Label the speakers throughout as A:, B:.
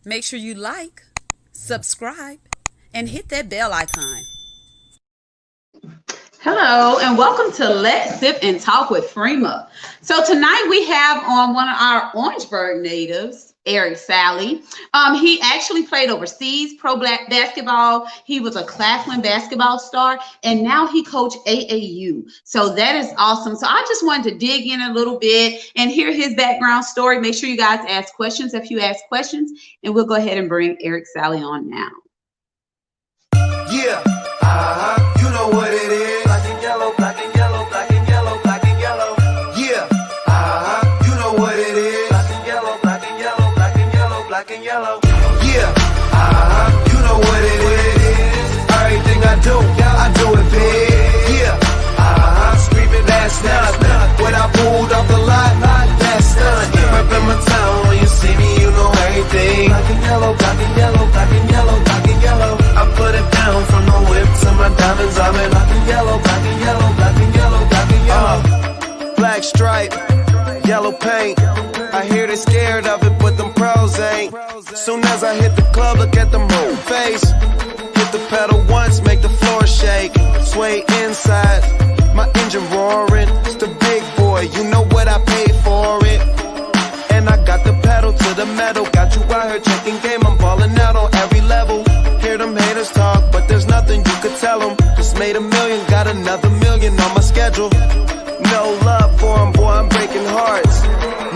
A: Make sure you like, subscribe, and hit that bell icon. Hello, and welcome to Let's Sip and Talk with Freema. So tonight we have on one of our Orangeburg natives, Eric Salley. He actually played overseas pro black basketball. He was a Claflin basketball star, and now he coached AAU. So that is awesome. So I just wanted to dig in a little bit and hear his background story. Make sure you guys ask questions if you ask questions, and we'll go ahead and bring Eric Salley on now.
B: Yeah, you know what it is. Black and yellow, black and yellow, black and yellow, black and yellow. Yeah, you know what it is. Black and yellow, black and yellow, black and yellow, black and yellow. Yeah, you know what it is. Everything I do it big. Yeah, screaming that's nothing. When I pulled off the lot, that's nothing. Reppin' my town, when you see me, you know everything. Black and yellow, black and yellow, black and yellow, black and yellow. I put it down from the whip to my diamonds. I'm in black and yellow, black and yellow, black and yellow, black and yellow. Black stripe, yellow paint. I hear they scared of it, but them pros ain't. Soon as I hit the club, look at them whole face. Hit the pedal once, make the floor shake. Sway inside, my engine roaring. It's the big boy, you know what I paid for it. And I got the pedal to the metal. Got you out here checking game, I'm balling out on every level. Hear them haters talk, but there's nothing you could tell them. Just made $1 million, got another $1 million on my schedule. No love for them, boy, I'm breaking hearts.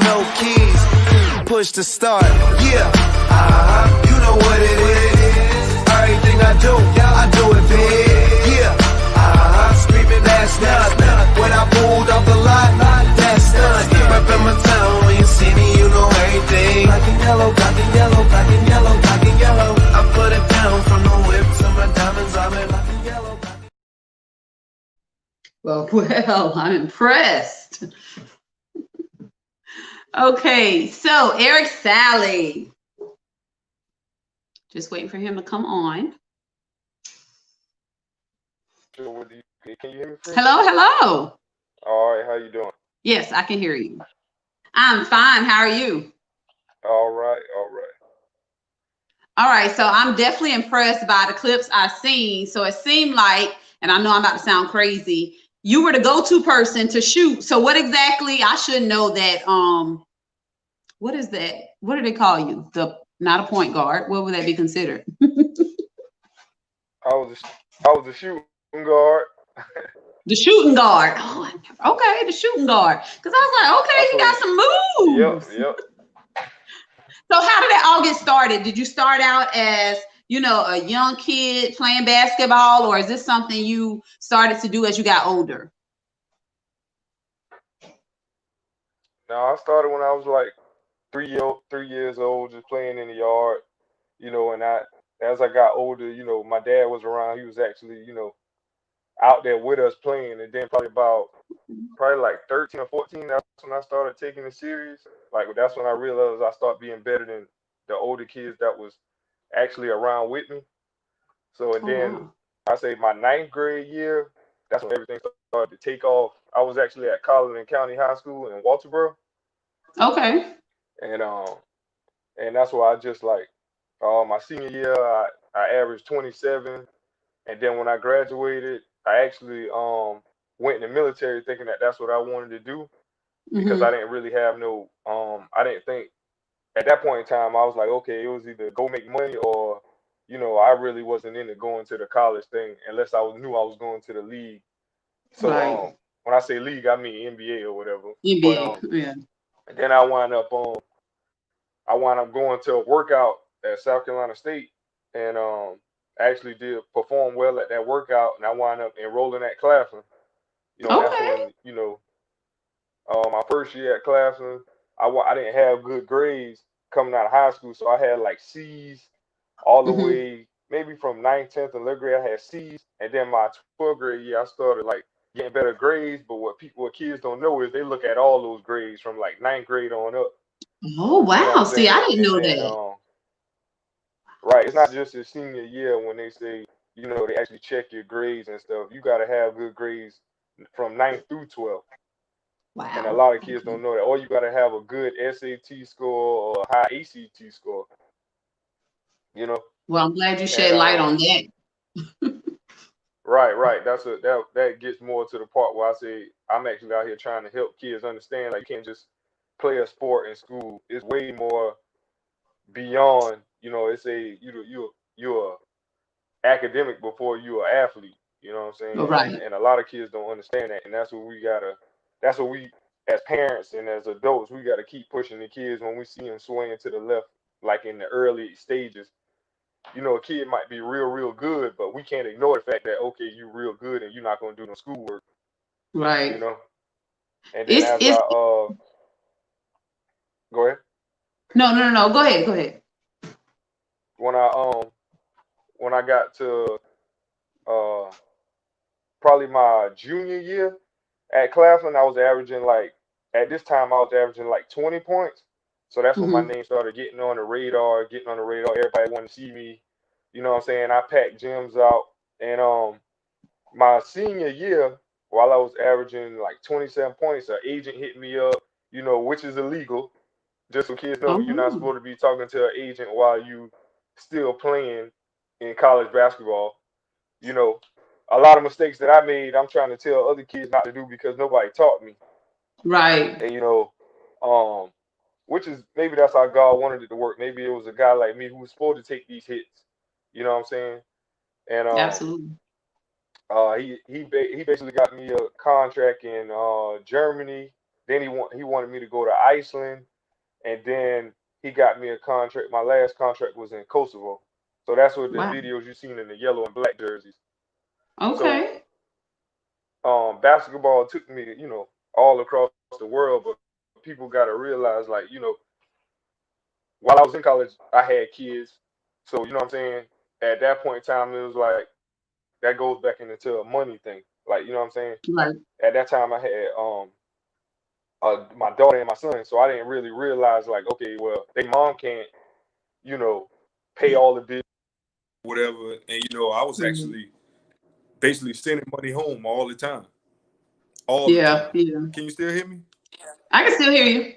B: No keys, push to start. Yeah, you know what it is. Everything I do it big. Yeah, screaming that's nothing. When I pulled off the lot, that's nothing. Reppin' my town, when you see me, you know everything. Black and yellow, black and yellow, black and yellow, black and yellow. I put it down from the whip to my diamonds. I'm in black and yellow, black and yellow.
A: Well, I'm impressed. Okay, so Eric Salley. Just waiting for him to come on.
C: Can you hear me?
A: Hello, hello.
C: All right, how you doing?
A: Yes, I can hear you. I'm fine. How are you?
C: All right, all right.
A: All right, so I'm definitely impressed by the clips I've seen. So it seemed like, and I know I'm about to sound crazy, you were the go-to person to shoot. So what exactly, I should know that, what is that? What do they call you? Not a point guard. What would that be considered?
C: I was a shooting guard.
A: The shooting guard. Oh, okay, the shooting guard. Because I was like, okay, he got some moves.
C: Yep.
A: So how did that all get started? Did you start out as, you know, a young kid playing basketball, or is this something you started to do as you got older?
C: No, I started when I was like 3 years old, just playing in the yard, you know, and as I got older, you know, my dad was around. He was actually, you know, out there with us playing. And then probably like 13 or 14, that's when I started taking it serious. Like, that's when I realized I started being better than the older kids that was actually around with me. So, and then I say my 9th grade year, that's when everything started to take off. I was actually at Claflin County High School in Walterboro.
A: Okay.
C: And that's why I just like, my senior year, I averaged 27. And then when I graduated, I actually went in the military thinking that that's what I wanted to do, because I didn't really have no, I didn't think at that point in time, I was like, okay, it was either go make money or, you know, I really wasn't into going to the college thing unless knew I was going to the league. So when I say league, I mean NBA or whatever.
A: NBA, yeah.
C: And then I wound up going to a workout at South Carolina State, and actually did perform well at that workout, and I wound up enrolling at Claflin. And that's
A: Okay.
C: when my first year at Claflin, I didn't have good grades coming out of high school, so I had like C's all the
A: Hmm.
C: way maybe from 9th, 10th, and 11th grade. I had C's, and then my 12th grade year, I started like getting better grades. But what kids don't know is they look at all those grades from like 9th grade on up.
A: Oh,
C: You know what
A: wow.
C: I'm
A: See, I
C: saying?
A: didn't
C: And
A: know
C: then
A: that.
C: right, it's not just your senior year when they say they actually check your grades and stuff. You got to have good grades from 9th through 12th. And a
A: Wow.
C: lot of kids
A: Okay.
C: don't know that. Or you got to have a good SAT score or a high ACT score, you know.
A: Well, I'm glad you
C: And
A: shed light on that.
C: right. That gets more to the part where I say I'm actually out here trying to help kids understand like you can't just play a sport in school. It's way more beyond. It's you're academic before you're an athlete. You know what I'm
A: All
C: saying?
A: right.
C: And a lot of kids don't understand that, and that's what we as parents and as adults we gotta keep pushing the kids when we see them swaying to the left, like in the early stages. A kid might be real good, but we can't ignore the fact that okay, you real good and you're not gonna do no schoolwork. You
A: Right.
C: know. And then
A: It's
C: as I
A: it's
C: go ahead.
A: no. Go ahead. Go ahead.
C: When I got to uh probably my junior year at Claflin, I was averaging like at this time I was averaging like 20 points. So that's when my
A: Hmm.
C: name started getting on the radar. Everybody wanted to see me. You know what I'm saying? I packed gyms out, and my senior year, while I was averaging like 27 points, an agent hit me up. Which is illegal. Just so kids know, you're not
A: Oh,
C: supposed to be talking to an agent while you still playing in college basketball. You know, a lot of mistakes that I made, I'm trying to tell other kids not to do because nobody taught me.
A: right.
C: And um, which is maybe that's how God wanted it to work. Maybe it was a guy like me who was supposed to take these hits. You know what I'm saying? And
A: Absolutely.
C: he basically got me a contract in Germany. Then he wanted me to go to Iceland, and then he got me a contract. My last contract was in Kosovo. So that's what the
A: Wow.
C: videos you seen in the yellow and black jerseys. So
A: Okay.
C: basketball took me, all across the world, but people got to realize, like, while I was in college, I had kids. So, you know what I'm saying? At that point in time, it was like, that goes back into a money thing. Like, you know what I'm saying?
A: Right.
C: At that time, I had my daughter and my son. So I didn't really realize, like, okay, well, they mom can't, you know, pay all the bills, whatever. And, I was
A: Mhm.
C: actually basically sending money home all the time. All the
A: Yeah.
C: time.
A: Yeah.
C: Can you still hear me?
A: I can still hear you.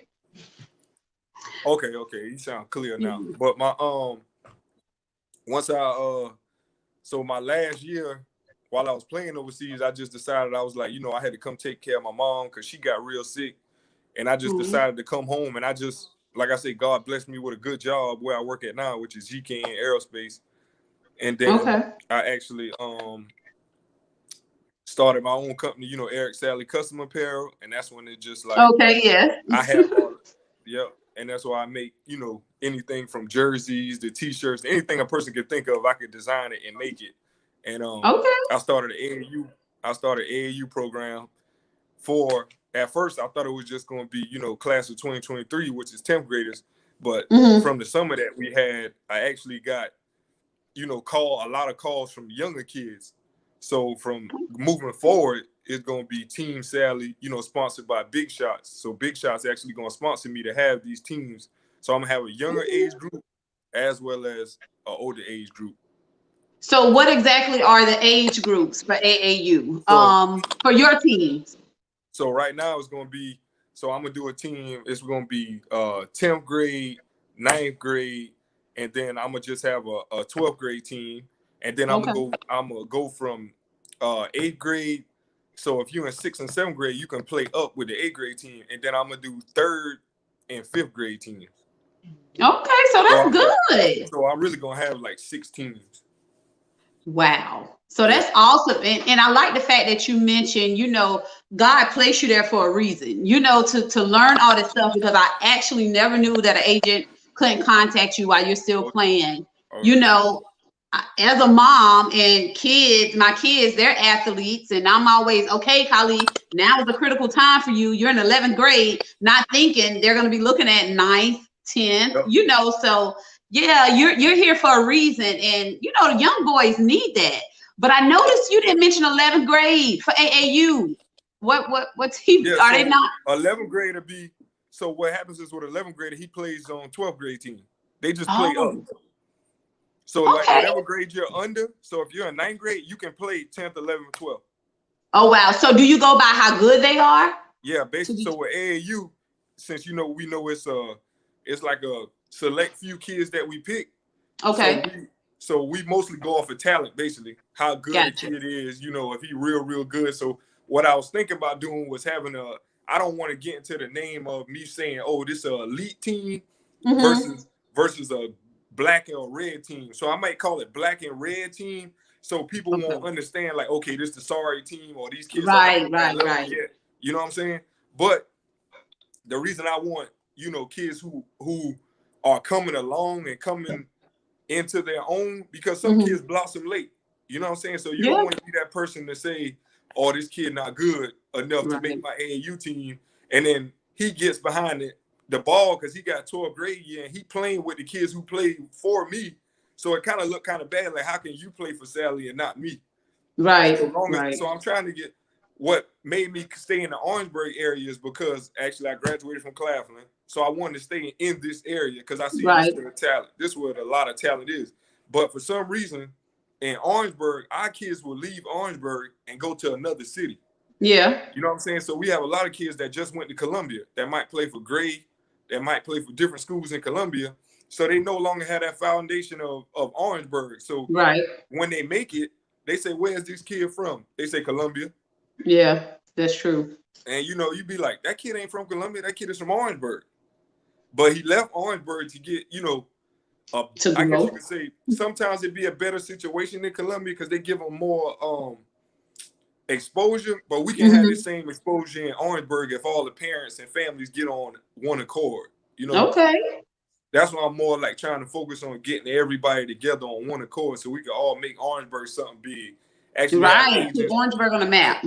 C: Okay, you sound clear now.
A: Mhm.
C: But my once I so my last year while I was playing overseas, I just decided I was like, I had to come take care of my mom because she got real sick, and I just
A: Mhm.
C: decided to come home, and I just like I said, God blessed me with a good job where I work at now, which is GK Aerospace, and then
A: Okay.
C: I actually started my own company, Eric Salley Custom Apparel, and that's when it just like
A: Okay. Yes.
C: I have all, yep. And that's why I make, anything from jerseys to t-shirts, anything a person could think of, I could design it and make it. And
A: Okay.
C: I started an AAU program for, at first I thought it was just going to be, class of 2023, which is 10th graders. But
A: Hmm.
C: from the summer that we had, I actually got, a lot of calls from younger kids. So from moving forward, it's gonna be Team Sally, sponsored by Big Shots. So Big Shots actually gonna sponsor me to have these teams. So I'm gonna have a younger age group as well as an older age group.
A: So, what exactly are the age groups for AAU?
C: So
A: For your teams?
C: so right now it's gonna be I'm gonna do a team. It's gonna be 10th grade, 9th grade, and then I'm gonna just have a 12th grade team, and then
A: Okay.
C: I'm gonna go from 8th grade. So if you're in 6th and 7th grade, you can play up with the 8th grade team, and then I'm gonna do 3rd and 5th grade teams.
A: Okay. So
C: So
A: that's good.
C: I'm really gonna have like 6 teams.
A: Wow. So that's awesome. And I like the fact that you mentioned, God placed you there for a reason, to learn all this stuff, because I actually never knew that an agent couldn't contact you while you're still playing. You know, as a mom and my kids, they're athletes, and I'm always, okay, Kali, now is a critical time for you. You're in 11th grade, not thinking they're going to be looking at 9th, 10th, so yeah, you're here for a reason, and the young boys need that. But I noticed you didn't mention 11th grade for AAU. What team are they not?
D: 11th grade would be. So what happens is with 11th grader, he plays on 12th grade team. They just play up. So like whatever grade you're under. So if you're in 9th grade, you can play 10th, 11th, 12th.
A: Oh wow! So do you go by how good they are?
D: Yeah, basically. So with AAU, since we know it's like a select few kids that we pick.
A: Okay.
D: So we mostly go off of talent, basically, how good the kid is, if he real good. So what I was thinking about doing was having I don't want to get into the name of me saying, oh, this is an elite team versus a black and red team. So I might call it black and red team. So people won't understand, like, okay, this is the sorry team, or these kids.
A: Right.
D: You know what I'm saying? But the reason I want, kids who are coming along and coming into their own, because some kids blossom late. You know what I'm saying? So you don't want to be that person to say, oh, this kid not good enough to make my AAU team. And then he gets behind the ball because he got 12th grade year and he playing with the kids who played for me. So it kind of looked kind of bad. Like, how can you play for Salley and not me?
A: Right.
D: So I'm trying to get, what made me stay in the Orangeburg area is because actually I graduated from Claflin. So I wanted to stay in this area because I see this where the talent. This is where a lot of talent is. But for some reason, in Orangeburg, our kids will leave Orangeburg and go to another city.
A: Yeah.
D: You know what I'm saying? So we have a lot of kids that just went to Columbia that might play for Gray, that might play for different schools in Columbia. So they no longer have that foundation of Orangeburg. So when they make it, they say, where's this kid from? They say Columbia.
A: Yeah, that's true.
D: And you'd be like, that kid ain't from Columbia. That kid is from Orangeburg. But he left Orangeburg to get, I guess you could say sometimes it'd be a better situation in Columbia because they give them more exposure. But we can have the same exposure in Orangeburg if all the parents and families get on one accord.
A: Okay.
D: That's why I'm more like trying to focus on getting everybody together on one accord so we can all make Orangeburg something big. Actually,
A: put Orangeburg on the map.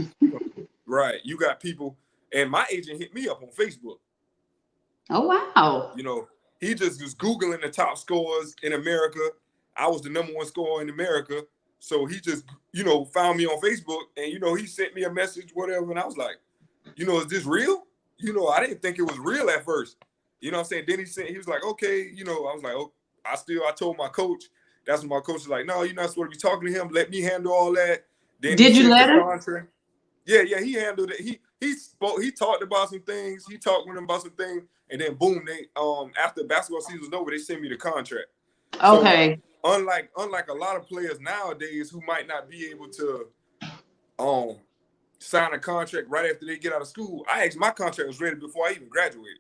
D: Right. You got people, and my agent hit me up on Facebook.
A: Oh, wow.
D: He just was Googling the top scorers in America. I was the #1 scorer in America. So he just, found me on Facebook and, he sent me a message, whatever. And I was like, is this real? I didn't think it was real at first. You know what I'm saying? Then he was like, okay, I was like, oh, I told my coach, that's when my coach was like, no, you're not supposed to be talking to him. Let me handle all that. Then
A: did you let him?
D: Yeah, he handled it. He talked about some things. He talked with him about some things. And then boom, they after basketball season was over, they sent me the contract.
A: Okay.
D: So, unlike a lot of players nowadays who might not be able to sign a contract right after they get out of school, my contract was ready before I even graduated.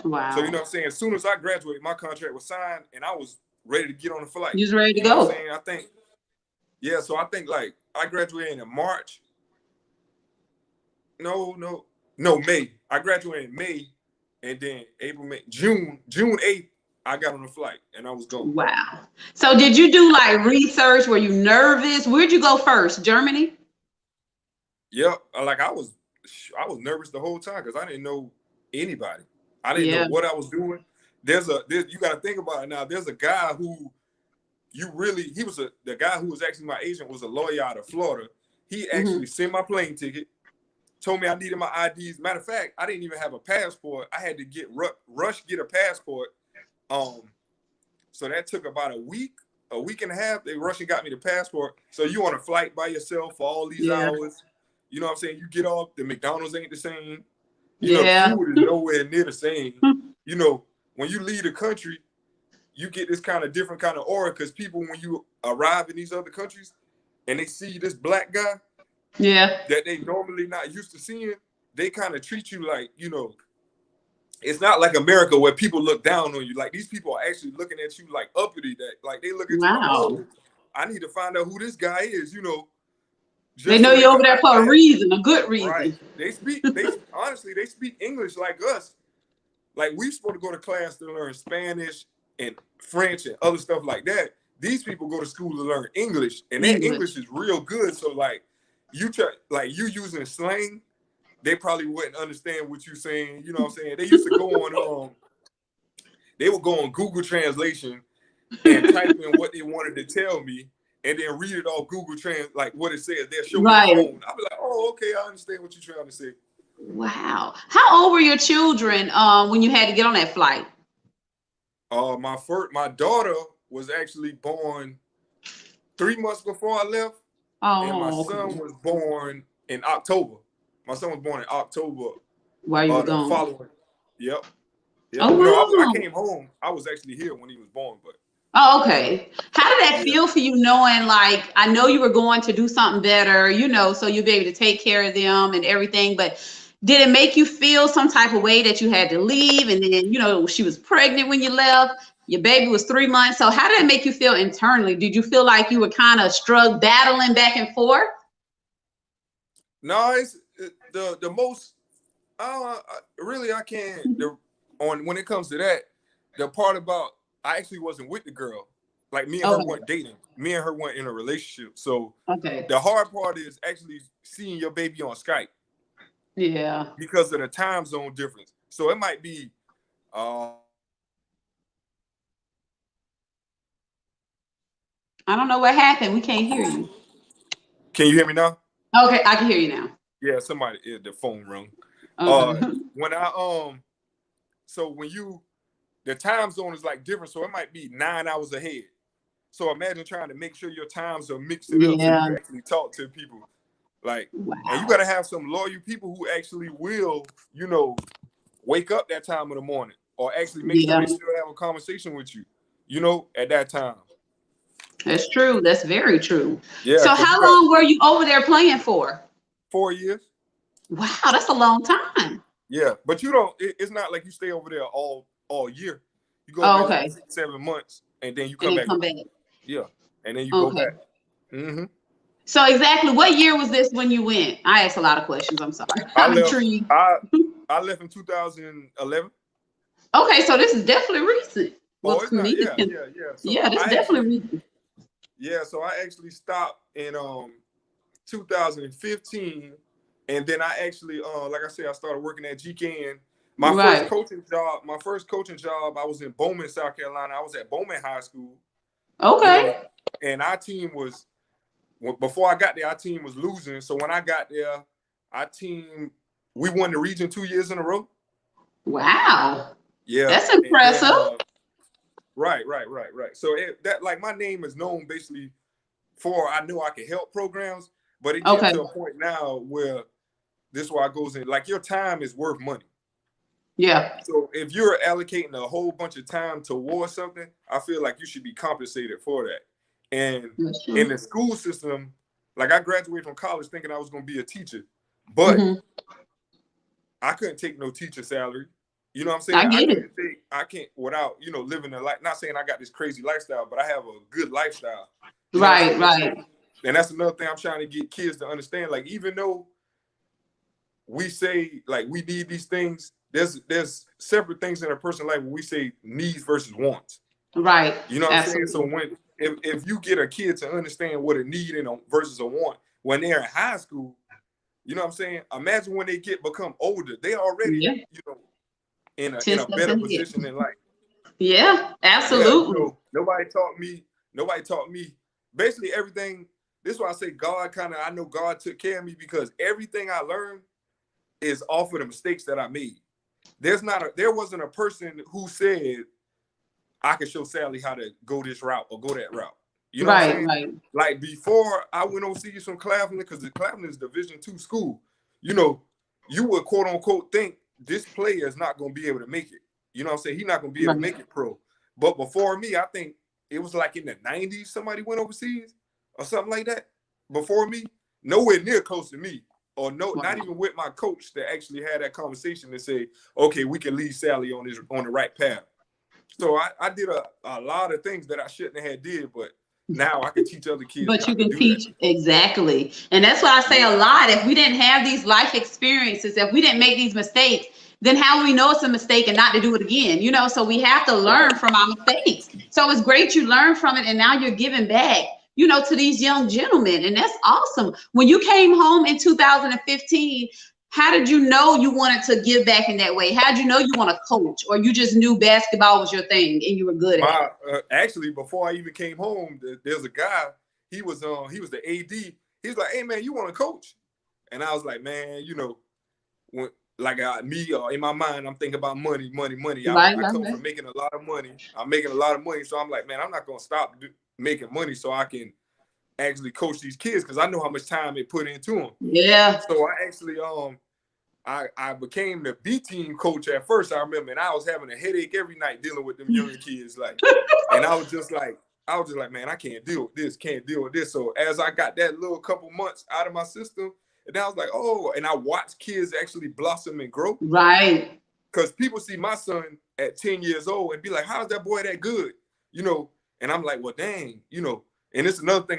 A: Wow.
D: So you know what I'm saying? As soon as I graduated, my contract was signed and I was ready to get on the flight.
A: You was ready to
D: go.
A: What
D: I'm saying? So I think like I graduated in March. No, May. I graduated in May. And then April, May, June 8th, I got on the flight and I was going.
A: Wow. So did you do like research? Were you nervous? Where'd you go first? Germany?
D: Yep. Like I was nervous the whole time because I didn't know anybody. I didn't know what I was doing. You got to think about it now. There's a guy who the guy who was actually my agent was a lawyer out of Florida. He actually sent my plane ticket. Told me I needed my IDs. Matter of fact, I didn't even have a passport. I had to get get a passport. So that took about a week and a half. They rushed and got me the passport. So you on a flight by yourself for all these hours. You know what I'm saying? You get off, the McDonald's ain't the same. The food is nowhere near the same. When you leave the country, you get this kind of different kind of aura because people, when you arrive in these other countries and they see this black guy, that they normally not used to seeing, they kind of treat you like, it's not like America where people look down on you. Like these people are actually looking at you like uppity, that like they look at you like, oh, I need to find out who this guy is, you know.
A: They know you're over there for a reason, a good reason.
D: Right. They honestly, they speak English like us. Like we supposed to go to class to learn Spanish and French and other stuff like that. These people go to school to learn English, and their English is real good. So like you using slang, they probably wouldn't understand what you're saying. You know what I'm saying? They used to go on they would go on Google Translation and type in what they wanted to tell me, and then read it off Google like what it says. They'll show me the phone. I'll be like, oh, okay, I understand what you're trying to say.
A: Wow. How old were your children when you had to get on that flight?
D: My daughter was actually born 3 months before I left.
A: Oh,
D: and my son was born in October. My son was born in October.
A: While you were gone?
D: Following. Yep.
A: Oh,
D: no,
A: wow.
D: I came home. I was actually here when he was born, but.
A: Oh, okay. How did that feel for you, knowing, like, I know you were going to do something better, you know, so you'll be able to take care of them and everything, but did it make you feel some type of way that you had to leave? And then, you know, she was pregnant when you left. Your baby was 3 months. So how did it make you feel internally? Did you feel like you were kind of battling back and forth?
D: No, it's the most. Really, I can't. When it comes to that, the part about I actually wasn't with the girl. Like me and her weren't dating. Me and her weren't in a relationship. So the hard part is actually seeing your baby on Skype.
A: Yeah.
D: Because of the time zone difference. So it might be
A: I don't know what happened. We can't hear you.
D: Can you hear me now?
A: Okay, I can hear you now.
D: Yeah, the phone rung.
A: Okay.
D: When I so when the time zone is like different, so it might be 9 hours ahead. So imagine trying to make sure your times are mixed up so you can actually talk to people. Like, and you got to have some loyal people who actually will, you know, wake up that time of the morning or actually make sure they still have a conversation with you, you know, at that time.
A: That's true. That's very true.
D: Yeah.
A: So how long were you over there playing for?
D: 4 years.
A: Wow, that's a long time.
D: Yeah, but you don't. It's not like you stay over there all year. You go there for 6, 7 months, and then you come back. Yeah, and then you go back. Mm-hmm.
A: So exactly, what year was this when you went? I asked a lot of questions. I'm sorry. I'm intrigued.
D: I left in 2011.
A: Okay, so this is definitely recent.
D: Oh, it's not. Yeah. So
A: yeah, this is definitely recent.
D: Yeah, so I actually stopped in 2015, and then I actually, like I said, I started working at GKN. My first coaching job, I was in Bowman, South Carolina. I was at Bowman High School.
A: Okay.
D: You know, and our team was, before I got there, our team was losing. So when I got there, we won the region 2 years in a row.
A: Wow.
D: Yeah.
A: That's impressive.
D: Then, right. So that like my name is known basically for I knew I could help programs, but it gets to a point now where this is why it goes in. Like your time is worth money.
A: Yeah.
D: So if you're allocating a whole bunch of time towards something, I feel like you should be compensated for that. And in the school system, like I graduated from college thinking I was going to be a teacher, but I couldn't take no teacher salary. You know what I'm saying? I can't without, you know, living a life. Not saying I got this crazy lifestyle, but I have a good lifestyle.
A: Right.
D: And that's another thing I'm trying to get kids to understand. Like, even though we say like we need these things, there's separate things in a person's life when we say needs versus wants. Right. You know what I'm saying? So if you get a kid to understand what a need and versus a want when they're in high school, you know what I'm saying? Imagine when they become older, they already, you know, in a better position in life. Yeah, absolutely. Yeah, you know, nobody taught me basically everything. This is why I say I know God took care of me, because everything I learned is off of the mistakes that I made. There wasn't a person who said I could show Salley how to go this route or go that route. You know what I'm saying? Right. Like before I went overseas from Claflin, because the Claflin is Division II school, you know, you would quote unquote think this player is not going to be able to make it. You know what I'm saying? He's not going to be able to make it pro. But before me, I think it was like in the 90s, somebody went overseas or something like that. Before me, nowhere near close to me. Or not even with my coach that actually had that conversation to say, okay, we can lead Salley on the right path. So I did a lot of things that I shouldn't have did, but now I can teach other kids.
A: But
D: how
A: you
D: to
A: can
D: do
A: teach
D: that.
A: exactly. And that's why I say a lot. If we didn't have these life experiences, if we didn't make these mistakes, then how do we know it's a mistake and not to do it again? You know, so we have to learn from our mistakes. So it's great you learn from it, and now you're giving back, you know, to these young gentlemen. And that's awesome. When you came home in 2015, how did you know you wanted to give back in that way? How did you know you want to coach, or you just knew basketball was your thing and you were good at it?
D: Actually, before I even came home, there's a guy. He was the AD. He was like, "Hey man, you want to coach?" And I was like, "Man, you know, when in my mind, I'm thinking about money. I come from making a lot of money. I'm making a lot of money, so I'm like, man, I'm not gonna stop making money so I can actually coach these kids because I know how much time it put into them.
A: Yeah.
D: So I actually I became the B team coach at first. I remember, and I was having a headache every night dealing with them young kids, like, and I was just like, man, I can't deal with this. So as I got that little couple months out of my system, and I was like, oh, and I watched kids actually blossom and grow.
A: Right.
D: Because people see my son at 10 years old and be like, how's that boy that good? You know, and I'm like, well, dang, you know. And it's another thing,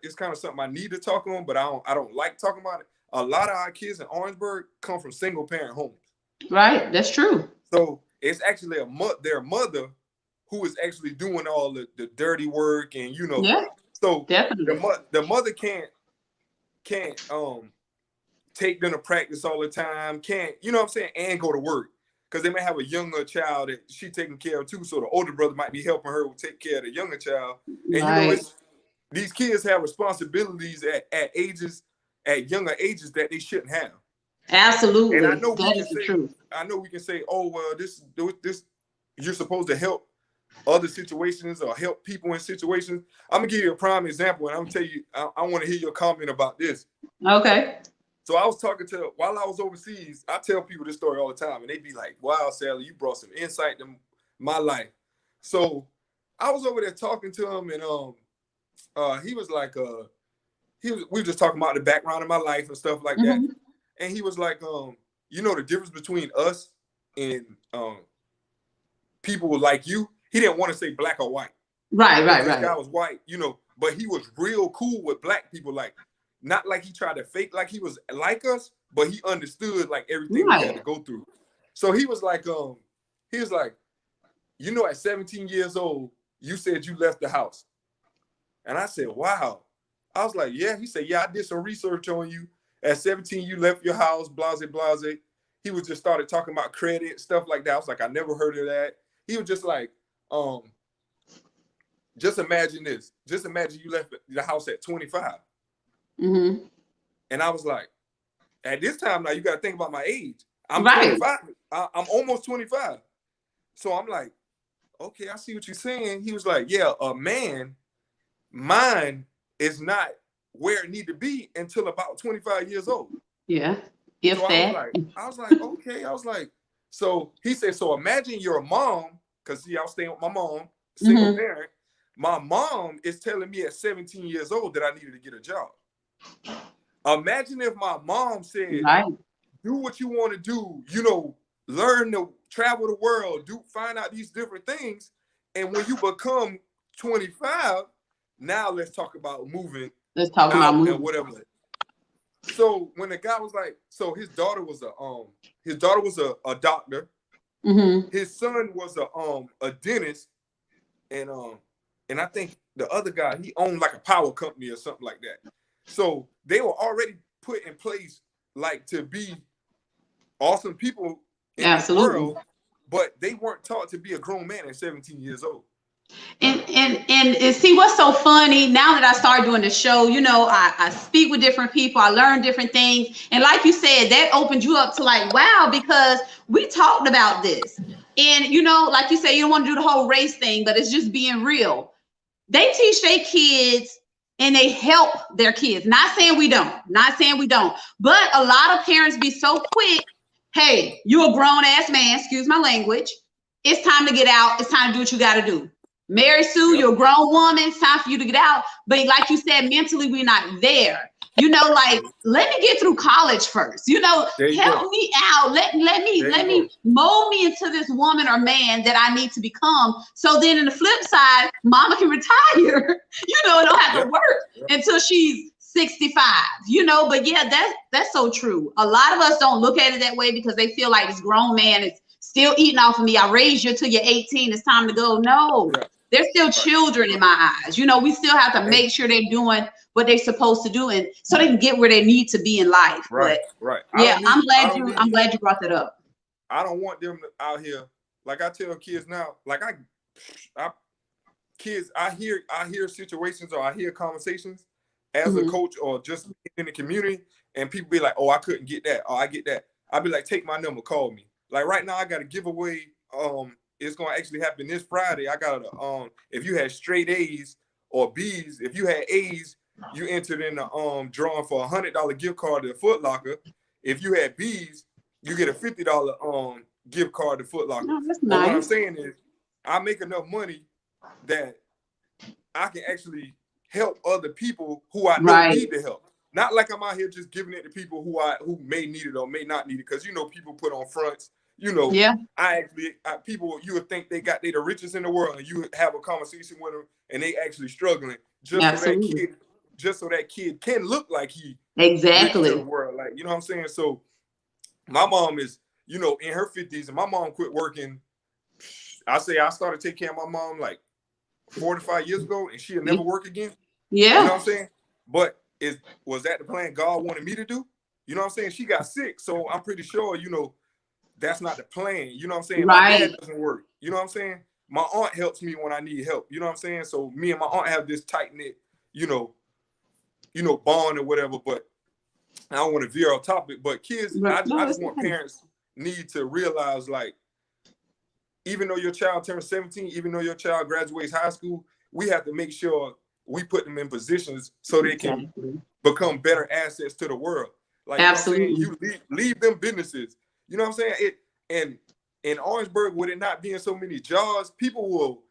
D: it's kind of something I need to talk on, but I don't like talking about it. A lot of our kids in Orangeburg come from single parent homes. Right,
A: that's true.
D: So it's actually their mother who is actually doing all the dirty work, and you know.
A: Yeah.
D: So
A: definitely
D: the mother can't take them to practice all the time, can't, you know what I'm saying, and go to work. Because they may have a younger child that she taking care of too. So the older brother might be helping her take care of the younger child. And
A: right.
D: You know, these kids have responsibilities at younger ages that they shouldn't have.
A: Absolutely.
D: And I know
A: that is the truth.
D: I know we can say, oh well, this you're supposed to help other situations or help people in situations. I'm gonna give you a prime example, and I'm gonna tell you, I want to hear your comment about this.
A: Okay.
D: So I was talking while I was overseas, I tell people this story all the time, and they be like, wow, Salley, you brought some insight to my life. So I was over there talking to him, and he was like, we were just talking about the background of my life and stuff like that. And he was like, you know, the difference between us and people like you. He didn't want to say black or white.
A: Right.
D: This guy was white, you know, but he was real cool with black people, like, not like he tried to fake like he was like us, but he understood like everything we had to go through. So he was like, you know, at 17 years old, you said you left the house. And I said, wow. I was like, yeah. He said, yeah, I did some research on you. At 17, you left your house, blase. He was just started talking about credit, stuff like that. I was like, I never heard of that. He was just like, just imagine this. Just imagine you left the house at 25. And I was like, at this time now, you got to think about my age. I'm 25. I'm almost 25. So I'm like, okay, I see what you're saying. He was like, yeah, a man, mine is not where it need to be until about 25 years old.
A: Yeah.
D: So I was like, okay. I was like, so he said, so imagine your mom, because see, I was staying with my mom, single parent. My mom is telling me at 17 years old that I needed to get a job. Imagine if my mom said, do what you want to do, you know, learn to travel the world, find out these different things. And when you become 25, now let's talk about moving.
A: Let's talk about moving
D: and whatever. So when the guy was like, so his daughter was a doctor. His son was a dentist, and I think the other guy, he owned like a power company or something like that. So they were already put in place like to be awesome people in the world, but they weren't taught to be a grown man at 17 years old.
A: And see what's so funny now that I started doing the show, you know, I speak with different people, I learn different things, and like you said, that opened you up to like, wow, because we talked about this. And you know, like you said, you don't want to do the whole race thing, but it's just being real. They teach their kids and they help their kids. Not saying we don't, but a lot of parents be so quick, hey, you a grown ass man, excuse my language, it's time to get out, it's time to do what you got to do. Mary Sue, you're a grown woman, it's time for you to get out. But like you said, mentally, we're not there. You know, like, let me get through college first. You know,
D: There you
A: help
D: go.
A: me out. Let
D: There you
A: me
D: go.
A: mold me into this woman or man that I need to become. So then, in the flip side, mama can retire. You know, and don't have to
D: Yep.
A: work
D: Yep.
A: until she's 65. You know, but yeah, that's so true. A lot of us don't look at it that way because they feel like this grown man is still eating off of me. I raised you till you're 18. It's time to go. No,
D: Right.
A: they're still
D: Right.
A: children in my eyes. You know, we still have to
D: And
A: make sure they're doing what they're supposed to do, and so they can get where they need to be in life.
D: right.
A: But
D: Right.
A: yeah, I'm
D: need
A: glad you brought that up.
D: I don't want them out here. Like I tell kids now, like I kids, I hear situations or I hear conversations as a
A: Mhm.
D: coach or just in the community, and people be like, "Oh, I couldn't get that. Oh, I get that." I'll be like, "Take my number, call me." Like right now, I got a giveaway. It's gonna actually happen this Friday. I got a if you had straight A's or B's, if you had A's, you entered in the drawing for $100 gift card to Foot Locker. If you had B's, you get a $50 gift card to Foot Locker.
A: Oh, that's
D: But what I'm
A: nice.
D: saying is, I make enough money that I can actually help other people who I know
A: Right.
D: need the help. Not like I'm out here just giving it to people who may need it or may not need it. Because people put on fronts.
A: Yeah.
D: People, you would think they the richest in the world, and you have a conversation with them, and they actually struggling
A: Absolutely.
D: just so that kid can look like he rich to the
A: Exactly.
D: world. Like, you know what I'm saying? So my mom is, in her 50s, and my mom quit working. I started taking care of my mom like 4 to 5 years ago, and she'll never work again. You know
A: Yeah.
D: what I'm saying? But was that the plan God wanted me to do? You know what I'm saying? She got sick, so I'm pretty sure, that's not the plan. You know what I'm saying? My
A: Right.
D: dad doesn't work. You know what I'm saying? My aunt helps me when I need help. You know what I'm saying? So me and my aunt have this tight-knit, bond or whatever. But I don't want to veer off topic. But kids,
A: Right.
D: I
A: No,
D: just
A: it's
D: want
A: okay.
D: parents need to realize, like, even though your child turns 17, even though your child graduates high school, we have to make sure we put them in positions so they can
A: Exactly.
D: become better assets to the world. Like, you know what I'm saying?
A: Absolutely.
D: You leave them businesses. You know what I'm saying? And in Orangeburg, with it not being so many jobs, people will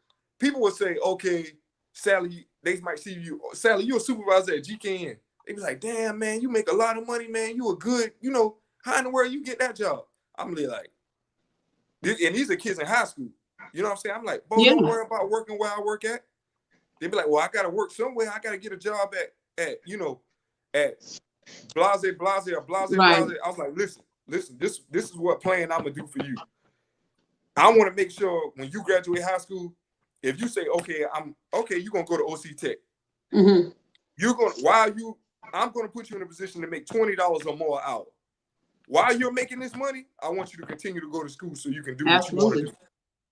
D: say, okay, Sally, they might see you, Sally, you're a supervisor at GKN. They be like, damn, man, you make a lot of money, man. You a good, how in the world you get that job? I'm really like, and these are kids in high school. You know what I'm saying? I'm like, bro,
A: Yeah.
D: don't worry about working where I work at. They be like, well, I gotta work somewhere. I gotta get a job at blase or blase.
A: Right.
D: I was like, listen, this is what plan I'm gonna do for you. I want to make sure when you graduate high school, if you say, okay, you're gonna go to OC Tech.
A: Mm-hmm.
D: I'm gonna put you in a position to make $20 or more an hour. While you're making this money, I want you to continue to go to school so you can do what you want to
A: Absolutely.
D: do.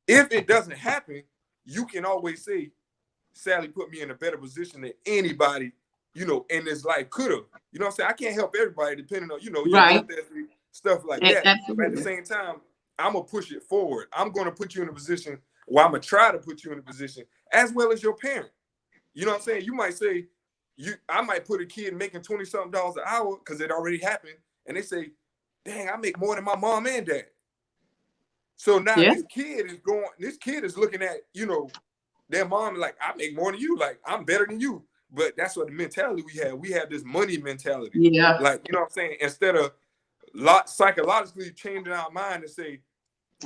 D: If it doesn't happen, you can always say, Sally put me in a better position than anybody, in this life could have. You know what I'm saying? I can't help everybody depending on, your
A: Right.
D: work ethic, stuff like that. But at the
A: Absolutely.
D: same time, I'm going to push it forward. I'm going to put you in a position where I'm going to try to put you in a position as well as your parent. You know what I'm saying? You might say, I might put a kid making $20-something an hour because it already happened. And they say, dang, I make more than my mom and dad. So now
A: Yeah.
D: this kid is looking at, their mom like, I make more than you. Like, I'm better than you. But that's what the mentality we have. We have this money mentality.
A: Yeah.
D: Like, you know what I'm saying? Instead of psychologically changing our mind and say,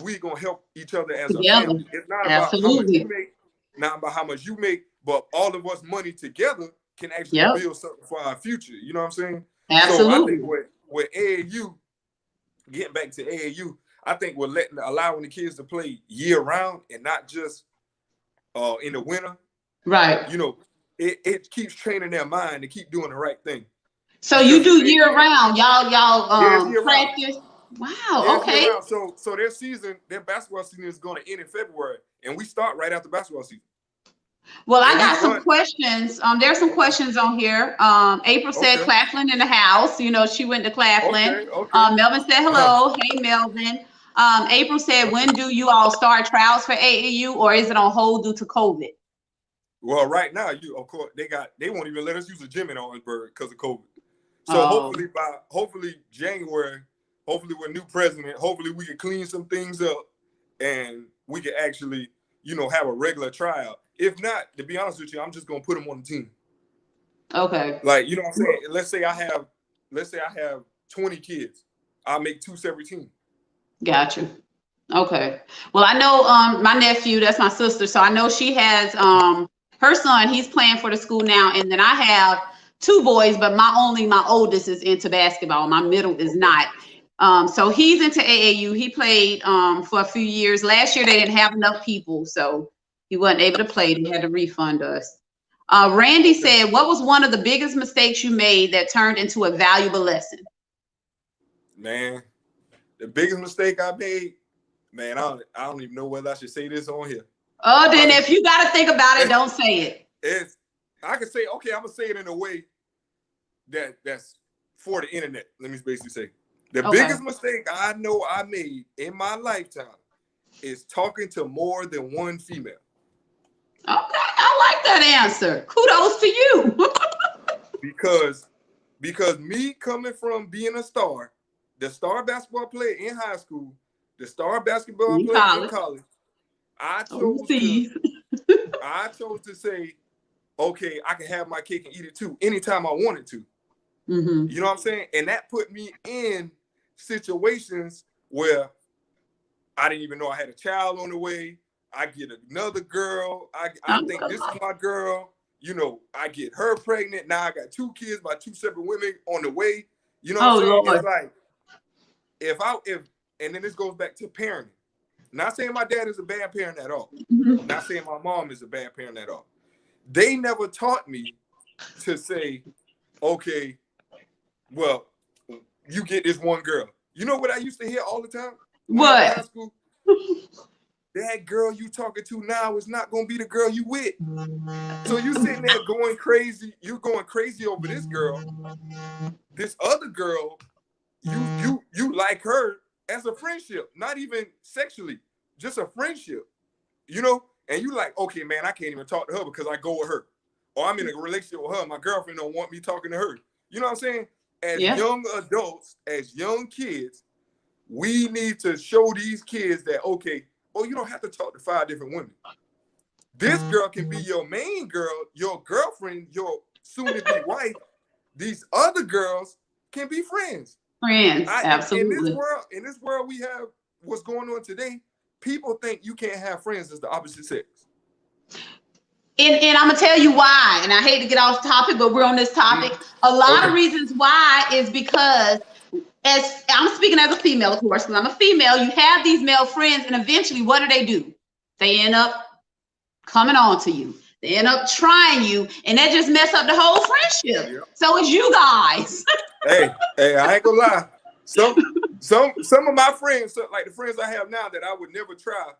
D: we're going to help each other as a
A: Together.
D: family. It's not about how much
A: Absolutely.
D: you make, not about how much you make, but all of us money together can actually
A: Yep.
D: build something for our future. You know what I'm saying?
A: Absolutely.
D: So I think with AAU, getting back to AAU, I think we're allowing the kids to play year round and not just in the winter.
A: Right.
D: It keeps training their mind to keep doing the right thing.
A: So you do year round, y'all
D: year
A: practice.
D: round.
A: Wow. Okay.
D: Year round. So their basketball season is going to end in February, and we start right after basketball season.
A: Well, I got some questions. There's some questions on here. April said Claflin in the house. She went to Claflin.
D: Okay.
A: Melvin said hello. Hey, Melvin. April said, when do you all start trials for AAU, or is it on hold due to COVID?
D: Well, right now, of course, they won't even let us use a gym in Orangeburg because of COVID. So hopefully January, hopefully with new president, hopefully we can clean some things up and we can actually, have a regular tryout. If not, to be honest with you, I'm just gonna put them on the team.
A: Okay.
D: Like, you know what I'm saying? Let's say I have 20 kids. I'll make 2 separate teams.
A: Gotcha. Okay. Well, I know my nephew, that's my sister, so I know she has her son, he's playing for the school now, and then I have 2 boys, but my oldest is into basketball. My middle is not. So he's into AAU. He played for a few years. Last year they didn't have enough people, so he wasn't able to play. They had to refund us. Randy said, what was one of the biggest mistakes you made that turned into a valuable lesson?
D: Man, the biggest mistake I made, man, I don't even know whether I should say this on here.
A: Oh, then if you got to think about it, don't say it.
D: I can say, okay, I'm going to say it in a way that's for the internet. Let me basically say. The biggest mistake I know I made in my lifetime is talking to more than one female.
A: Okay, I like that answer. Kudos to you.
D: because me coming from being a star, the star basketball player in high school, the star basketball player in college, I chose to say, okay, I can have my cake and eat it too anytime I wanted to.
A: Mm-hmm.
D: You know what I'm saying? And that put me in situations where I didn't even know I had a child on the way. I get another girl. I think this is my girl. You know, I get her pregnant. Now I got 2 kids by 2 separate women on the way. You know what I'm saying?
A: Lord.
D: It's like, and then this goes back to parenting. Not saying my dad is a bad parent at all.
A: Mm-hmm.
D: Not saying my mom is a bad parent at all. They never taught me to say, okay, well, you get this one girl. You know what I used to hear all the time?
A: What?
D: In high school? That girl you talking to now is not going to be the girl you with. So you sitting there going crazy. You're going crazy over this girl. This other girl, you like her as a friendship, not even sexually, just a friendship, you know? And you like, okay, man, I can't even talk to her because I go with her. Or I'm in a relationship with her. My girlfriend don't want me talking to her. You know what I'm saying? As young adults, as young kids, we need to show these kids that, okay, you don't have to talk to 5 different women. This girl can be your main girl, your girlfriend, your soon-to-be wife. These other girls can be friends.
A: Absolutely.
D: In this world we have what's going on today, people think you can't have friends as the opposite sex.
A: And I'm gonna tell you why. And I hate to get off topic, but we're on this topic. A lot of reasons why is because, as I'm speaking as a female, of course, because I'm a female, you have these male friends, and eventually, what do? They end up coming on to you. They end up trying you, and that just mess up the whole friendship. Yep. So it's you guys.
D: hey, I ain't gonna lie. Some of my friends, like the friends I have now that I would never try,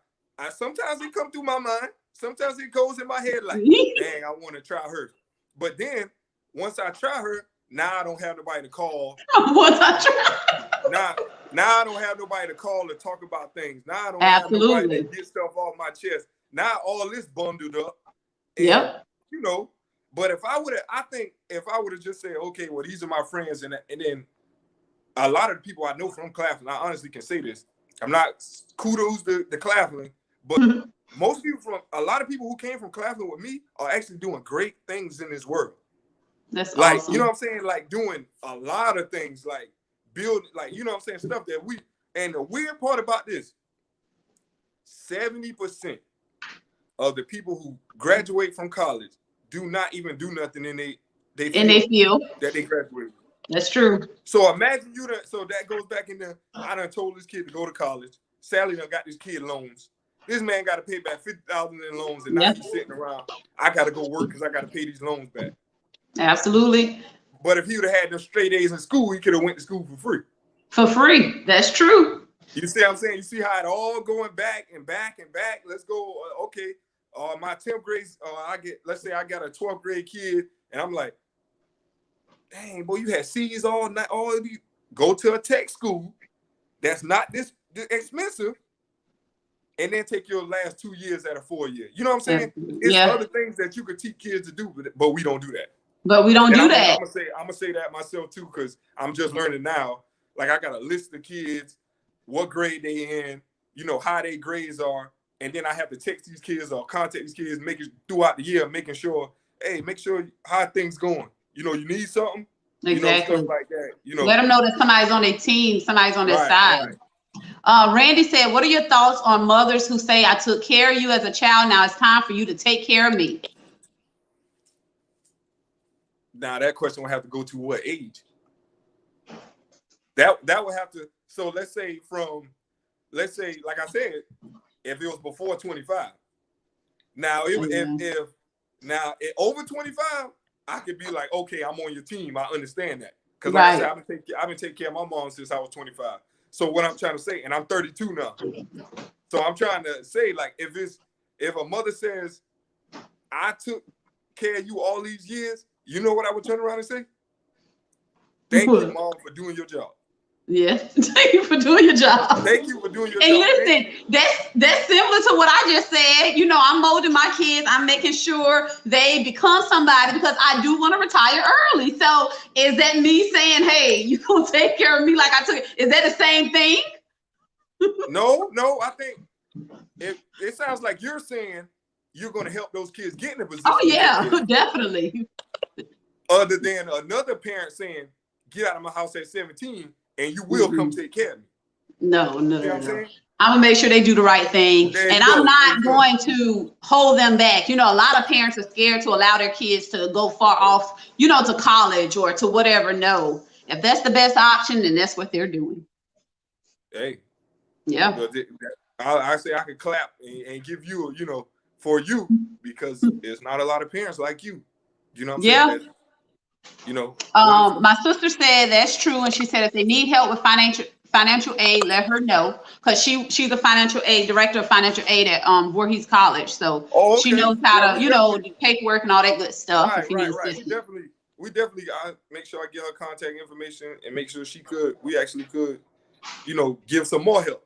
D: sometimes it come through my mind. Sometimes it goes in my head like, dang, I want to try her. But then once I try her, now I don't have nobody to call.
A: Once I try.
D: Now I don't have nobody to call to talk about things. Now I don't have nobody to get stuff off my chest. Now all this bundled up. And, you know, but if I would have just said, okay, well, these are my friends, and then a lot of the people I know from Claflin, I honestly can say this. I'm not kudos to Claflin, but most people a lot of people who came from Claflin with me are actually doing great things in this world.
A: That's
D: like,
A: awesome.
D: You know what I'm saying? Like doing a lot of things, like building, like, you know what I'm saying? Stuff that and the weird part about this, 70% of the people who graduate from college do not even do nothing in they feel that they graduated.
A: That's true.
D: So imagine so that goes back in there. I done told this kid to go to college. Salley done got this kid loans. This man got to pay back $50,000 in loans, and now he's sitting around. I got to go work because I got to pay these loans back.
A: Absolutely.
D: But if he would have had them straight A's in school, he could have went to school for free.
A: For free. That's true.
D: You see what I'm saying? You see how it all going back and back and back. Let's go. Okay. My 10th grade, let's say I got a 12th grade kid, and I'm like, dang, boy, you had C's all night, all of these. Go to a tech school that's not this expensive, and then take your last 2 years at a 4-year. You know what I'm saying? It's other things that you could teach kids to do, but we don't do that.
A: But we don't do that.
D: I'm gonna say that myself too, because I'm just learning now. Like I got a list of kids, what grade they in, you know, how their grades are, and then I have to text these kids or contact these kids, throughout the year, making sure, hey, make sure how things going. you need something.
A: Exactly.
D: Stuff like that.
A: Let them know that somebody's on their team, somebody's on their side.
D: Right.
A: Randy said, what are your thoughts on mothers who say, I took care of you as a child, now it's time for you to take care of me?
D: Now that question will have to go to what age? That would have to, so let's say, like I said, if it was before 25. Now, if over 25, I could be like, okay, I'm on your team. I understand that. Because like I said, I've been taking care of my mom since I was 25. So what I'm trying to say, and I'm 32 now. So I'm trying to say, like, if a mother says, I took care of you all these years, you know what I would turn around and say? Thank you, Mom, for doing your job.
A: Yeah, thank you for doing your job.
D: Thank you for doing your job.
A: And listen, that's similar to what I just said. I'm molding my kids. I'm making sure they become somebody because I do want to retire early. So is that me saying, hey, you gonna take care of me like I took? Is that the same thing?
D: No, I think it sounds like you're saying you're going to help those kids get in a position.
A: Oh yeah, definitely.
D: Other than another parent saying, get out of my house at 17 and you will come take care of me.
A: No. I'm gonna make sure they do the right thing. And I'm not going to hold them back. A lot of parents are scared to allow their kids to go far off, to college or to whatever. No, if that's the best option, then that's what they're doing.
D: Hey.
A: Yeah.
D: I say I could clap and give you, for you, because there's not a lot of parents like you. You know what I'm saying?
A: My sister said that's true, and she said if they need help with financial aid, let her know, because she's a financial aid director of financial aid at Voorhees College, so she knows how to do paperwork and all that good stuff.
D: Right. We definitely make sure I get her contact information and make sure we actually could give some more help.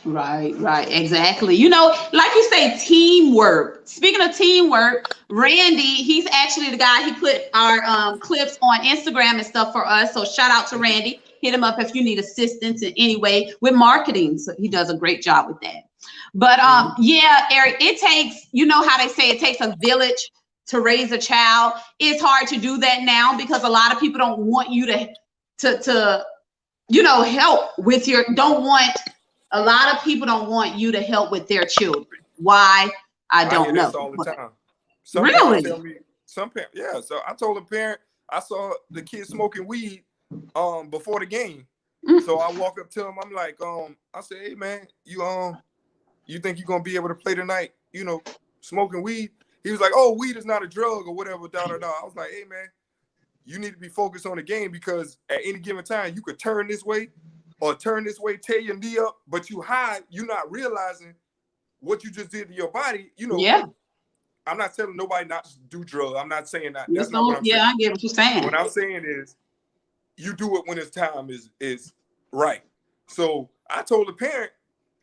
A: Right, exactly. Like you say, teamwork. Speaking of teamwork, Randy, he's actually the guy, he put our clips on Instagram and stuff for us. So shout out to Randy. Hit him up if you need assistance in any way with marketing. So he does a great job with that. But Eric, it takes, how they say it takes a village to raise a child. It's hard to do that now because a lot of people don't want you to help with a lot of people don't want you to help with their children. Why? I don't know.
D: All the time.
A: Really?
D: Tell me, some parents, yeah. So I told a parent, I saw the kid smoking weed before the game. So I walk up to him, I'm like, I said, hey man, you think you're gonna be able to play tonight, smoking weed? He was like, oh, weed is not a drug or whatever, I was like, hey man, you need to be focused on the game because at any given time you could turn this way or turn this way, tear your knee up, but you hide, you're not realizing what you just did to your body.
A: Yeah.
D: I'm not telling nobody not to do drugs. I'm not saying that.
A: That's not what I'm saying. I get what you're saying.
D: What I'm saying is you do it when it's time is right. So I told the parent,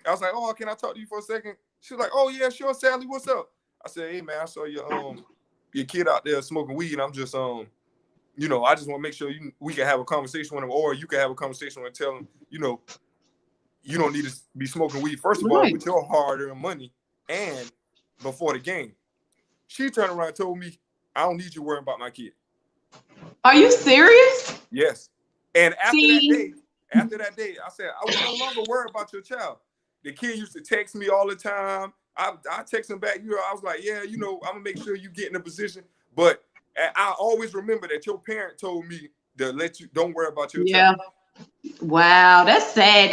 D: I was like, oh, can I talk to you for a second? She was like, oh yeah, sure, Sally, what's up? I said, hey man, I saw your kid out there smoking weed. I'm just I just want to make sure we can have a conversation with him, or you can have a conversation with him, tell him, you don't need to be smoking weed, first of all, with your hard-earned money and before the game. She turned around and told me, I don't need you worrying about my kid.
A: Are you serious?
D: Yes. And after that day, I said, I was no longer worried about your child. The kid used to text me all the time. I text him back. I was like, yeah, I'm going to make sure you get in a position. But I always remember that your parent told me to don't worry about your child.
A: Wow, that's sad.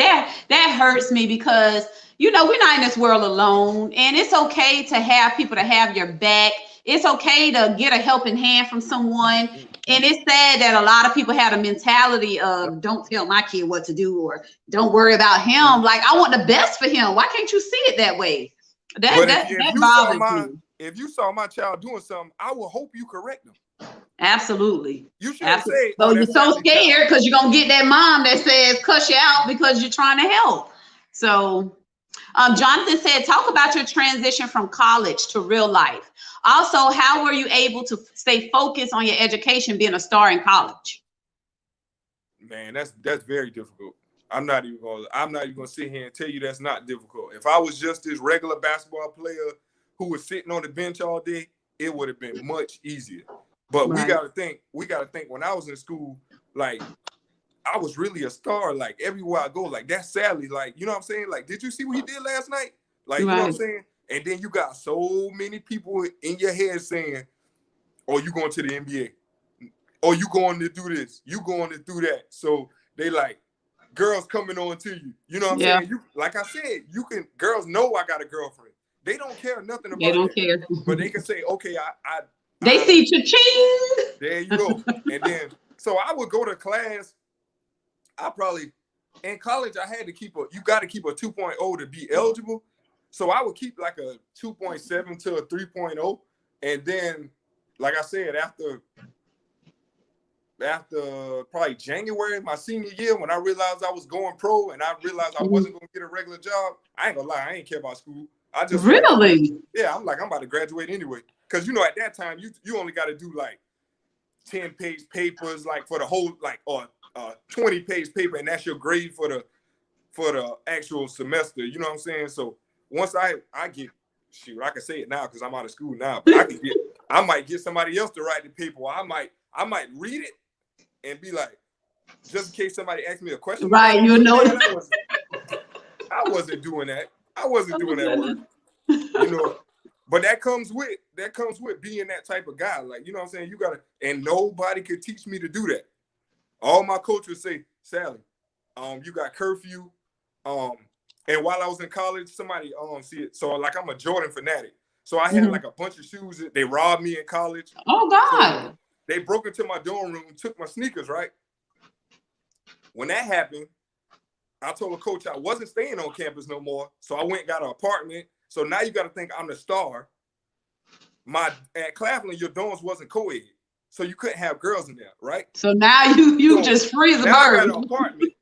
A: That hurts me because, we're not in this world alone, and it's okay to have people to have your back. It's okay to get a helping hand from someone. And it's sad that a lot of people have a mentality of don't tell my kid what to do or don't worry about him. Like, I want the best for him. Why can't you see it that way? That bothers me.
D: If you saw my child doing something, I would hope you correct them.
A: Absolutely.
D: You should say.
A: So you're so scared because you're gonna get that mom that says cuss you out because you're trying to help. So, Jonathan said, talk about your transition from college to real life. Also, how were you able to stay focused on your education being a star in college?
D: Man, that's very difficult. I'm not even gonna sit here and tell you that's not difficult. If I was just this regular basketball player who was sitting on the bench all day, it would have been much easier. But we gotta think when I was in school, like I was really a star. Like everywhere I go, like that's Salley. Like, you know what I'm saying? Like, did you see what he did last night? Like, you know what I'm saying? And then you got so many people in your head saying, oh, you going to the NBA. Oh, you going to do this. You going to do that. So they like, girls coming on to you. You know what I'm saying? You, like I said, girls know I got a girlfriend. They don't care nothing about
A: They don't care.
D: But they can say, okay,
A: they see cha-ching.
D: There you go. And then, so I would go to class. In college, I had to you got to keep a 2.0 to be eligible. So I would keep like a 2.7 to a 3.0. And then, like I said, after probably January, my senior year, when I realized I was going pro and I realized I wasn't going to get a regular job, I ain't gonna lie, I ain't care about school. I just
A: really,
D: I'm like, I'm about to graduate anyway. Because, you know, at that time, you only got to do like 10-page papers, like for the whole, like, or 20-page paper, and that's your grade for the actual semester. You know what I'm saying? So once I get, shoot, I can say it now because I'm out of school now, but I might get somebody else to write the paper. Or I might read it and be like, just in case somebody asks me a question.
A: Right, you know.
D: I wasn't doing that. I wasn't doing that work. You know, but that comes with being that type of guy. Like, you know what I'm saying? You gotta, and nobody could teach me to do that. All my coaches say, Salley, you got curfew. And while I was in college, somebody see it. So like I'm a Jordan fanatic. So I had like a bunch of shoes that they robbed me in college.
A: Oh God.
D: So they broke into my dorm room, took my sneakers, right? When that happened, I told a coach I wasn't staying on campus no more. So I went and got an apartment. So now you got to think I'm the star. At Claflin, your dorms wasn't co-ed. So you couldn't have girls in there, right? So now
A: you just freeze the bird.
D: I got an apartment.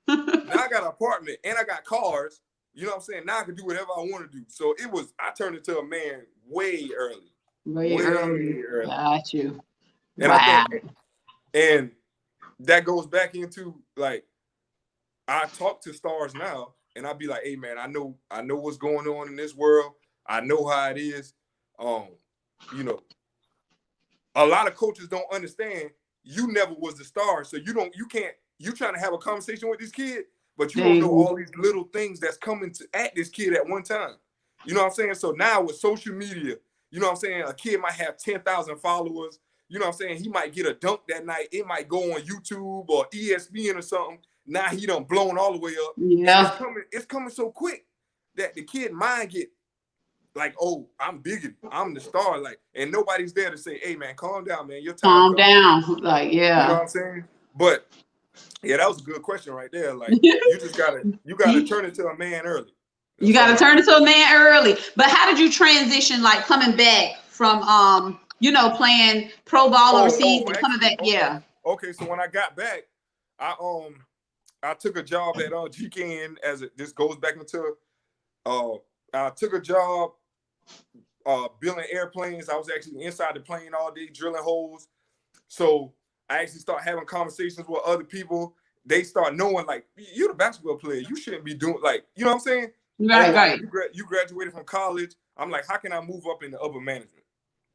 D: Now I got an apartment and I got cars. You know what I'm saying? Now I can do whatever I want to do. So I turned into a man way early.
A: Way early. Got you.
D: And
A: wow.
D: And that goes back into like, I talk to stars now and I be like, hey man, I know what's going on in this world. I know how it is. You know, a lot of coaches don't understand you never was the star. So you trying to have a conversation with this kid, but you don't know all these little things that's coming at this kid at one time. You know what I'm saying? So now with social media, you know what I'm saying? A kid might have 10,000 followers. You know what I'm saying? He might get a dunk that night. It might go on YouTube or ESPN or something. Now he done blown all the way up.
A: Yeah.
D: It's coming so quick that the kid mind get like, oh, I'm bigger. I'm the star. Like, and nobody's there to say, hey man, calm down, man. Your time.
A: Calm down. Like, yeah.
D: You know what I'm saying? But yeah, that was a good question right there. Like, you gotta turn into a man early.
A: You gotta turn into a man early. But how did you transition, like coming back from you know, playing pro ball overseas and coming back?
D: Okay.
A: Yeah.
D: Okay, so when I got back, I took a job at GKN this goes back into I took a job building airplanes. I was actually inside the plane all day drilling holes. So I actually start having conversations with other people. They start knowing like, you're the basketball player. You shouldn't be doing like, you know what I'm saying?
A: Right.
D: You graduated from college. I'm like, how can I move up into upper management?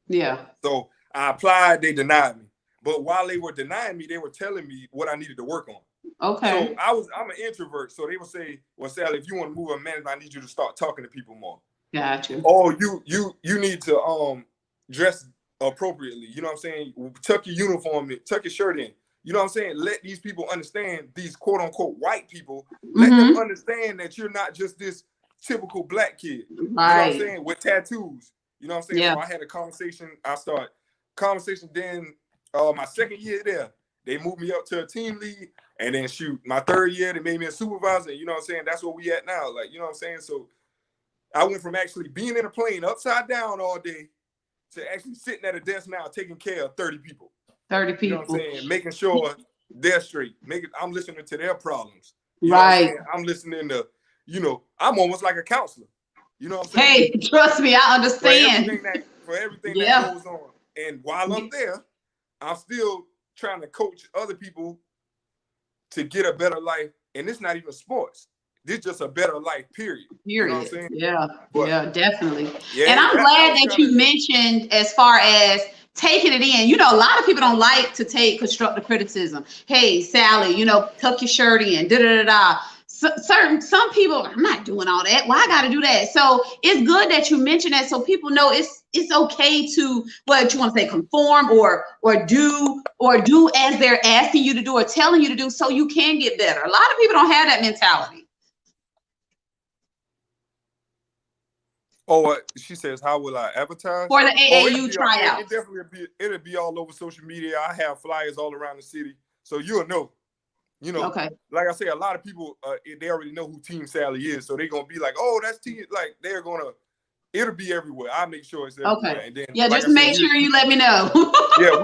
A: Yeah.
D: So I applied, they denied me. But while they were denying me, they were telling me what I needed to work on.
A: Okay.
D: So I'm an introvert. So they would say, well, Salley, if you want to move up management, I need you to start talking to people more.
A: Gotcha.
D: Oh, you need to dress appropriately. You know what I'm saying? Tuck your uniform in, tuck your shirt in. You know what I'm saying? Let these people understand, these quote unquote white people, let them understand that you're not just this typical black kid.
A: Right.
D: You know what I'm saying? With tattoos. You know what I'm saying?
A: Yeah.
D: So I had a conversation. Then my second year there, they moved me up to a team lead. And then my third year, they made me a supervisor. You know what I'm saying? That's where we at now. Like, you know what I'm saying? So I went from actually being in a plane upside down all day to actually sitting at a desk now taking care of 30 people.
A: 30 people.
D: You know what I'm saying? Making sure they're straight. I'm listening to their problems. You
A: right.
D: know what I'm listening to, you know, I'm almost like a counselor. You know what I'm saying?
A: Hey, trust me, I understand.
D: For everything that goes on. And while I'm there, I'm still trying to coach other people to get a better life. And it's not even sports. This is just a better life, period. You know what I'm saying?
A: Yeah,
D: but,
A: yeah, definitely.
D: Yeah,
A: and I'm glad that you mentioned as far as taking it in. You know, a lot of people don't like to take constructive criticism. Hey, Sally, you know, tuck your shirt in, da da da da. Some people, I'm not doing all that. Why I got to do that? So it's good that you mention that, so people know it's okay to, what you want to say, conform or do as they're asking you to do or telling you to do, so you can get better. A lot of people don't have that mentality.
D: Oh, she says, how will I advertise?
A: For the AAU tryouts.
D: It definitely it'll be all over social media. I have flyers all around the city, so you'll know. You know,
A: okay.
D: Like I say, a lot of people, they already know who Team Salley is, so they're gonna be like, oh, that's Team. Like it'll be everywhere. I'll make sure it's everywhere.
A: Okay.
D: And then,
A: yeah, just make sure you let me know.
D: Yeah,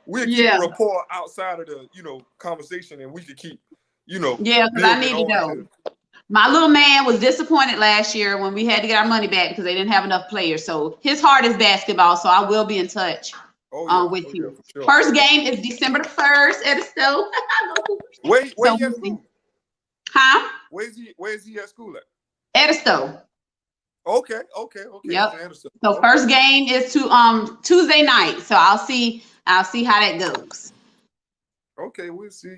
D: we'll keep a rapport outside of the conversation, and we can keep
A: Yeah, because I need to know. My little man was disappointed last year when we had to get our money back because they didn't have enough players. So his heart is basketball. So I will be in touch with you.
D: Yeah, sure.
A: First game is December the 1st at Stowe.
D: Where you at school?
A: Huh?
D: Where's he at school at?
A: Edisto.
D: Okay.
A: Yep. So first game is Tuesday night. So I'll see how that goes.
D: Okay, we'll see.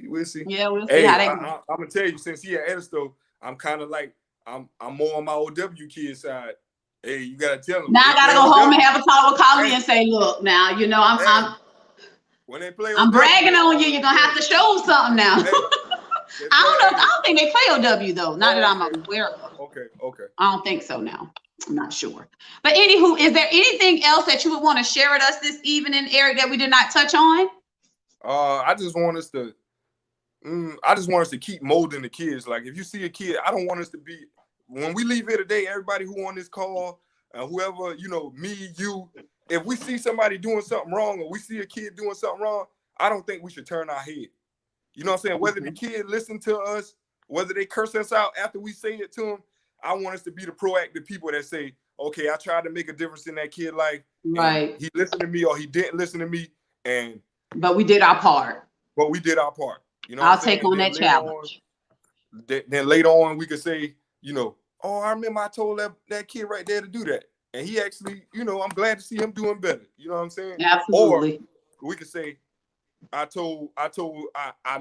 A: Yeah, we'll see how that goes.
D: I'm gonna tell you, since he at Edisto, I'm kind of like I'm more on my OW kid side. Hey, you gotta tell him.
A: Now I gotta go home and have a talk with Collie and say, look, now I'm
D: when they play,
A: I'm bragging on you. You're gonna have to show them something now. I don't think they play OW though. Not that I'm aware of.
D: Okay.
A: I don't think so now. I'm not sure. But anywho, is there anything else that you would want to share with us this evening, Eric, that we did not touch on?
D: I just want us to keep molding the kids. Like, if you see a kid, I don't want us to be, when we leave here today, everybody who on this call, whoever, me, you, if we see somebody doing something wrong or we see a kid doing something wrong, I don't think we should turn our head. You know what I'm saying? Whether the kid listen to us, whether they curse us out after we say it to them, I want us to be the proactive people that say, okay, I tried to make a difference in that kid's life.
A: Right.
D: He listened to me or he didn't listen to me.
A: But we did our part.
D: You know,
A: I'll take on that challenge.
D: Then later on, we could say, oh, I remember I told that kid right there to do that. And he actually, I'm glad to see him doing better. You know what I'm saying?
A: Absolutely.
D: Or we could say, I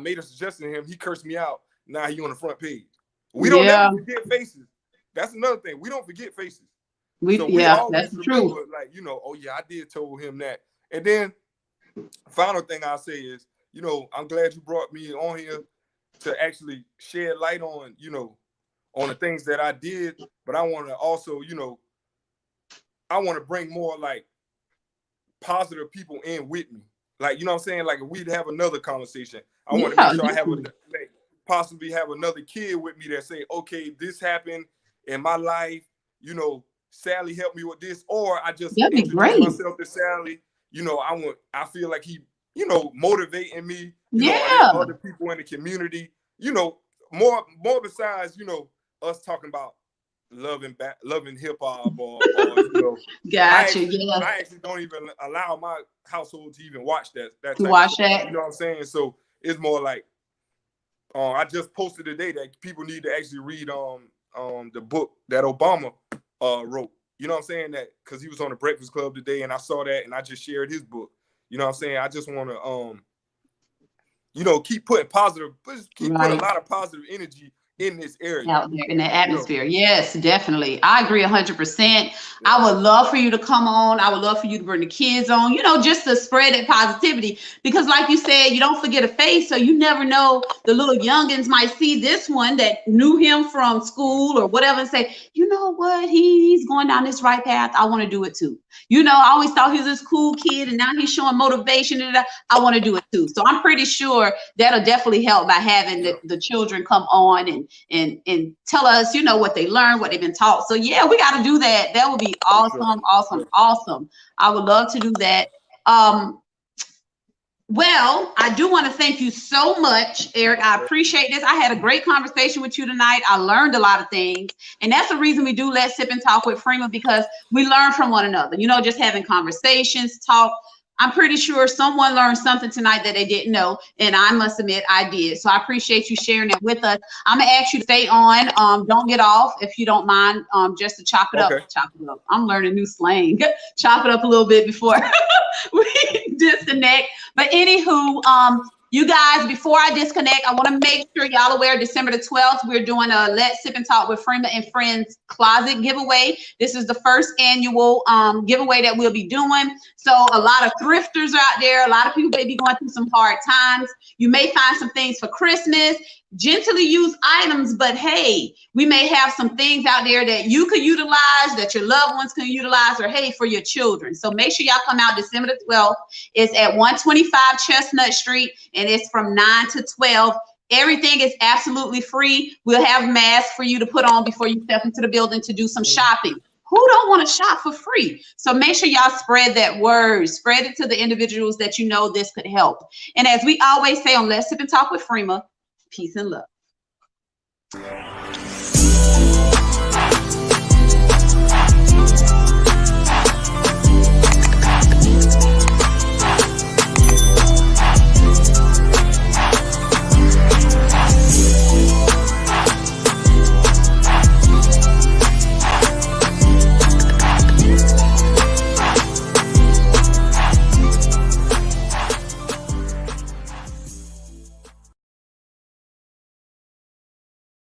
D: made a suggestion to him. He cursed me out. Now he on the front page. We don't ever forget faces. That's another thing. We don't forget faces.
A: That's true.
D: Like, oh yeah, I did told him that. And then final thing I'll say is, I'm glad you brought me on here to actually shed light on, on the things that I did. But I want to also, I want to bring more like positive people in with me. Like, you know what I'm saying? Like, if we'd have another conversation, I want to make sure I have possibly have another kid with me that say, okay, this happened in my life. Sally helped me with this, or I just introduced myself to Sally. I feel like he, motivating me. Other people in the community. More besides, us talking about loving hip hop or
A: Gotcha.
D: I actually don't even allow my household to even watch that.
A: To watch that.
D: You know what I'm saying? So it's more like I just posted today that people need to actually read the book that Obama wrote. You know what I'm saying? That because he was on the Breakfast Club today, and I saw that, and I just shared his book. You know what I'm saying? I just want to keep putting putting a lot of positive energy in this area.
A: Out there in the atmosphere. Yes, definitely. I agree 100%. I would love for you to come on. I would love for you to bring the kids on, just to spread that positivity. Because like you said, you don't forget a face. So you never know, the little youngins might see this one that knew him from school or whatever and say, you know what, he's going down this right path. I want to do it too. I always thought he was this cool kid and now he's showing motivation. And I want to do it too. So I'm pretty sure that'll definitely help by having the children come on and tell us, what they learned, what they've been taught. So yeah, we got to do that. That would be awesome. I would love to do that. Well, I do want to thank you so much, Eric. I appreciate this. I had a great conversation with you tonight. I learned a lot of things. And that's the reason we do Let's Sip and Talk with Freema, because we learn from one another, just having conversations, talk I'm pretty sure someone learned something tonight that they didn't know, and I must admit I did. So I appreciate you sharing that with us. I'm gonna ask you to stay on. Don't get off if you don't mind. Just to chop it up.
D: Okay.
A: Chop it up. I'm learning new slang. Chop it up a little bit before we disconnect. But anywho, you guys, before I disconnect, I want to make sure y'all aware December the 12th, we're doing a Let's Sip and Talk with Freema and Friends closet giveaway. This is the first annual giveaway that we'll be doing. So a lot of thrifters are out there. A lot of people may be going through some hard times. You may find some things for Christmas, gently used items, but hey, we may have some things out there that you could utilize, that your loved ones can utilize, or hey, for your children. So make sure y'all come out December the 12th. It's at 125 Chestnut Street, and it's from 9 to 12. Everything is absolutely free. We'll have masks for you to put on before you step into the building to do some shopping. Who don't want to shop for free? So make sure y'all spread that word. Spread it to the individuals that you know this could help. And as we always say on Let's Sip and Talk with Freema, peace and love.